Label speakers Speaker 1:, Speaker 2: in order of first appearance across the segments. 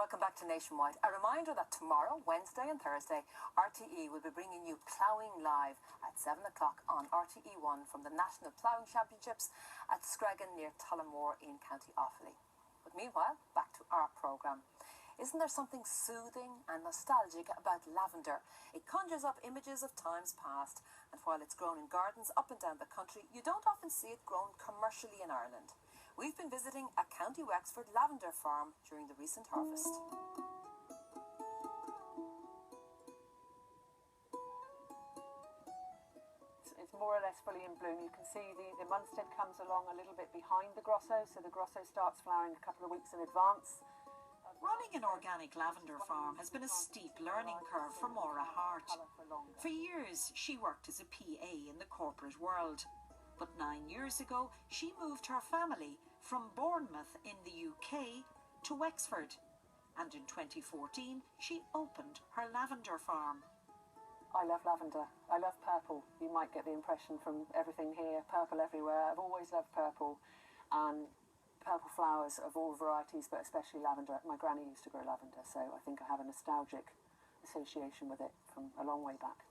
Speaker 1: Welcome back to Nationwide. A reminder that tomorrow, Wednesday and Thursday, RTE will be bringing you Ploughing Live at 7 o'clock on RTE1 from the National Ploughing Championships at Screggan near Tullamore in County Offaly. But meanwhile, back to our programme. Isn't there something soothing and nostalgic about lavender? It conjures up images of times past, and while it's grown in gardens up and down the country, you don't often see it grown commercially in Ireland. We've been visiting a County Wexford Lavender Farm during the recent harvest.
Speaker 2: It's more or less fully in bloom. You can see the Munstead comes along a little bit behind the Grosso, so the Grosso starts flowering a couple of weeks in advance.
Speaker 3: Running an organic lavender farm has been a steep learning curve for Maura Hart. For years, she worked as a PA in the corporate world. But 9 years ago, she moved her family from Bournemouth in the UK to Wexford. And in 2014, she opened her lavender farm.
Speaker 2: I love lavender. I love purple. You might get the impression from everything here, purple everywhere. I've always loved purple. And purple flowers of all varieties, but especially lavender. My granny used to grow lavender, so I think I have a nostalgic association with it from a long way back.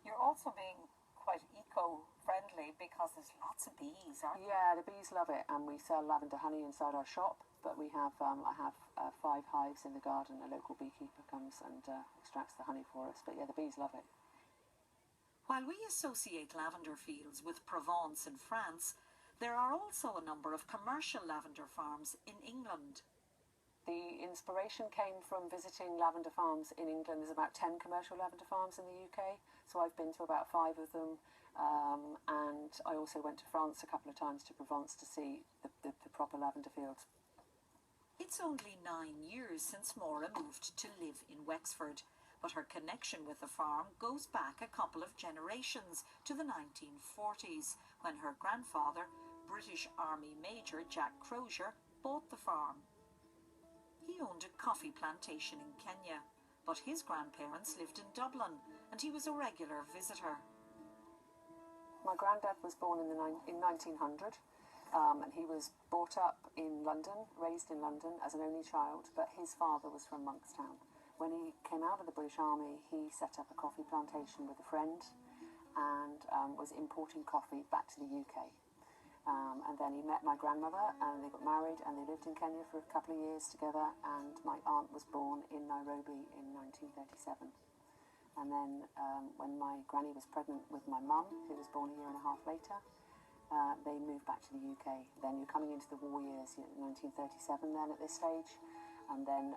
Speaker 4: You're also being quite eco-friendly because there's lots of bees, aren't there?
Speaker 2: Yeah, the bees love it, and we sell lavender honey inside our shop, but we have, I have 5 hives in the garden. A local beekeeper comes and extracts the honey for us, but yeah, the bees love it.
Speaker 3: While we associate lavender fields with Provence in France, there are also a number of commercial lavender farms in England.
Speaker 2: The inspiration came from visiting lavender farms in England. There's about 10 commercial lavender farms in the UK, so I've been to about 5 of them, and I also went to France a couple of times, to Provence, to see the proper lavender fields.
Speaker 3: It's only 9 years since Maura moved to live in Wexford, but her connection with the farm goes back a couple of generations to the 1940s, when her grandfather, British Army Major Jack Crozier, bought the farm. He owned a coffee plantation in Kenya, but his grandparents lived in Dublin, and he was a regular visitor.
Speaker 2: My granddad was born in 1900, and he was brought up in London, raised in London as an only child, but his father was from Monkstown. When he came out of the British Army, he set up a coffee plantation with a friend and was importing coffee back to the UK. And then he met my grandmother, and they got married, and they lived in Kenya for a couple of years together, and my aunt was born in Nairobi in 1937. And then when my granny was pregnant with my mum, who was born a year and a half later, they moved back to the UK. Then you're coming into the war years, 1937 then at this stage, and then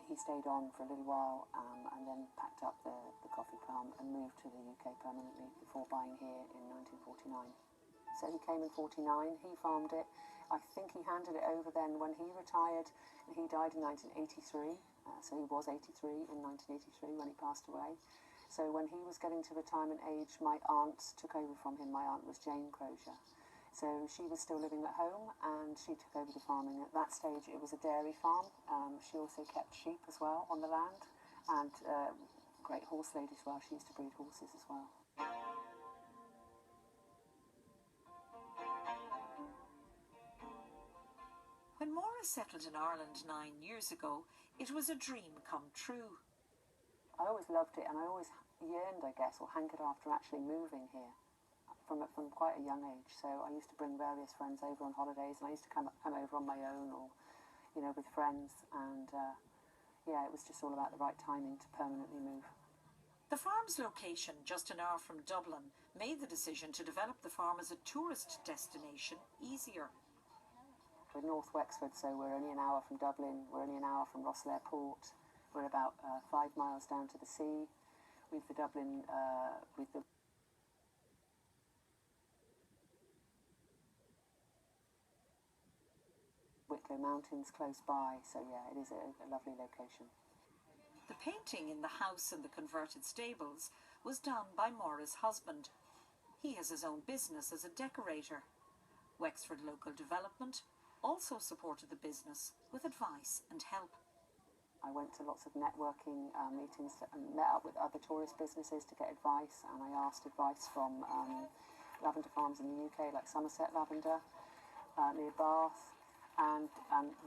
Speaker 2: he stayed on for a little while, and then packed up the coffee farm and moved to the UK permanently before buying here in 1949. So he came in 49, he farmed it. I think he handed it over then when he retired, and he died in 1983. So he was 83 in 1983 when he passed away. So when he was getting to retirement age, my aunt took over from him. My aunt was Jane Crozier. So she was still living at home, and she took over the farming. At that stage, it was a dairy farm. She also kept sheep as well on the land, and great horse lady as well. She used to breed horses as well.
Speaker 3: When Maura settled in Ireland 9 years ago, it was a dream come true.
Speaker 2: I always loved it, and I always yearned, I guess, or hankered after actually moving here from quite a young age. So I used to bring various friends over on holidays, and I used to come over on my own, or with friends, and yeah, it was just all about the right timing to permanently move.
Speaker 3: The farm's location, just an hour from Dublin, made the decision to develop the farm as a tourist destination easier.
Speaker 2: We're North Wexford, so we're only an hour from Dublin, we're only an hour from Rosslare Port, we're about 5 miles down to the sea. We've the Dublin, with the Wicklow Mountains close by, so yeah, it is a lovely location.
Speaker 3: The painting in the house and the converted stables was done by Maura's husband. He has his own business as a decorator. Wexford Local Development also supported the business with advice and help.
Speaker 2: I went to lots of networking meetings and met up with other tourist businesses to get advice, and I asked advice from lavender farms in the UK, like Somerset Lavender, near Bath, and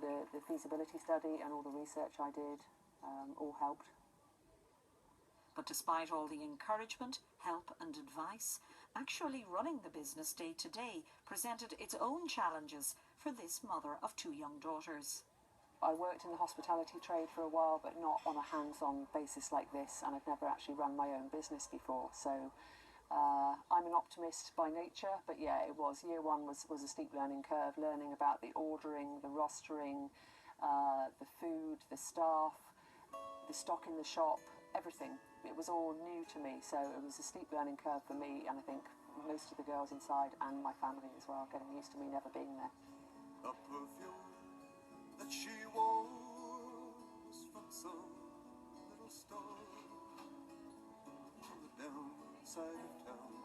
Speaker 2: the feasibility study and all the research I did all helped.
Speaker 3: But despite all the encouragement, help and advice, actually running the business day to day presented its own challenges for this mother of 2 young daughters.
Speaker 2: I worked in the hospitality trade for a while, but not on a hands-on basis like this, and I've never actually run my own business before. So I'm an optimist by nature, but yeah, it was. Year 1 was a steep learning curve, learning about the ordering, the rostering, the food, the staff, the stock in the shop, everything. It was all new to me, so it was a steep learning curve for me, and I think most of the girls inside and my family as well, getting used to me never being there.
Speaker 5: A perfume that she wore was from some little store on the downside of town.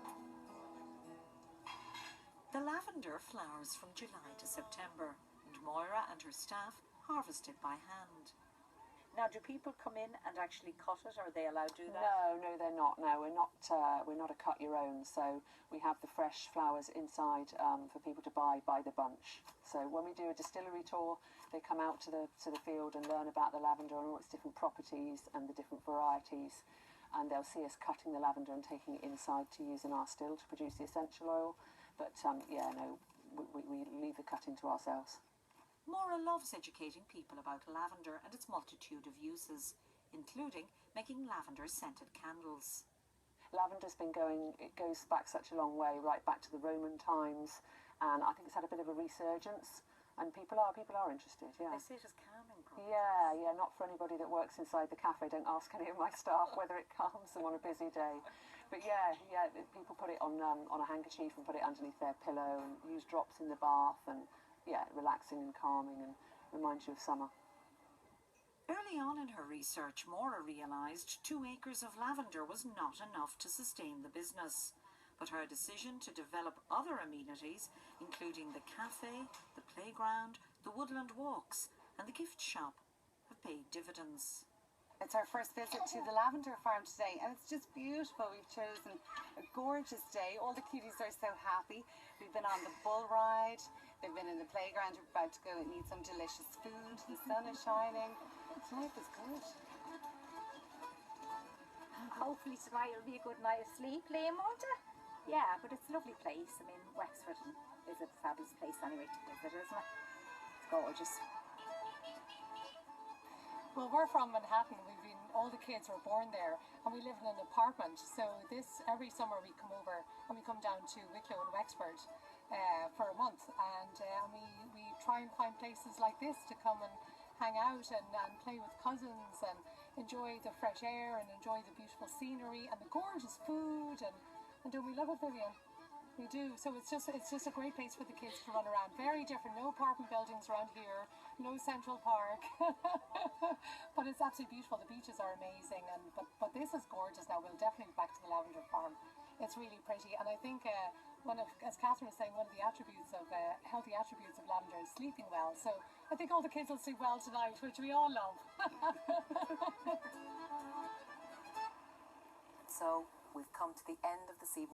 Speaker 3: The lavender flowers from July to September, and Moira and her staff harvest it by hand.
Speaker 4: Now, do people come in and actually cut it? Are they allowed to do that?
Speaker 2: No, they're not. No, we're not a cut your own. So we have the fresh flowers inside for people to buy by the bunch. So when we do a distillery tour, they come out to the field and learn about the lavender and all its different properties and the different varieties. And they'll see us cutting the lavender and taking it inside to use in our still to produce the essential oil. But yeah, no, we leave the cutting to ourselves.
Speaker 3: Maura loves educating people about lavender and its multitude of uses, including making lavender-scented candles.
Speaker 2: Lavender's been going, it goes back such a long way, right back to the Roman times, and I think it's had a bit of a resurgence, and people are interested, yeah.
Speaker 4: They say it is calming products.
Speaker 2: Yeah, not for anybody that works inside the cafe. Don't ask any of my staff whether it calms them on a busy day. But yeah, people put it on a handkerchief and put it underneath their pillow and use drops in the bath, and yeah, relaxing and calming and reminds you of summer.
Speaker 3: Early on in her research, Maura realised 2 acres of lavender was not enough to sustain the business. But her decision to develop other amenities, including the cafe, the playground, the woodland walks and the gift shop, have paid dividends.
Speaker 6: It's our first visit to the Lavender Farm today, and it's just beautiful. We've chosen a gorgeous day. All the cuties are so happy. We've been on the bull ride. They've been in the playground. We're about to go and eat some delicious food. The sun is shining. Life is good.
Speaker 7: Hopefully tonight will be a good night of sleep, Liam, won't it? Yeah, but it's a lovely place. I mean, Wexford is a fabulous place anyway to visit, isn't it? It's gorgeous.
Speaker 8: Well, we're from Manhattan. All the kids were born there, and we live in an apartment. So every summer we come over and we come down to Wicklow and Wexford for a month, and we try and find places like this to come and hang out and play with cousins and enjoy the fresh air and enjoy the beautiful scenery and the gorgeous food, and don't we love it, Vivian? We do. So it's just a great place for the kids to run around. Very different. No apartment buildings around here. No Central Park. But it's absolutely beautiful. The beaches are amazing. But this is gorgeous now. We'll definitely be back to the Lavender Farm. It's really pretty. And I think as Catherine was saying, one of the healthy attributes of lavender is sleeping well. So I think all the kids will sleep well tonight, which we all love.
Speaker 1: So we've come to the end of this evening.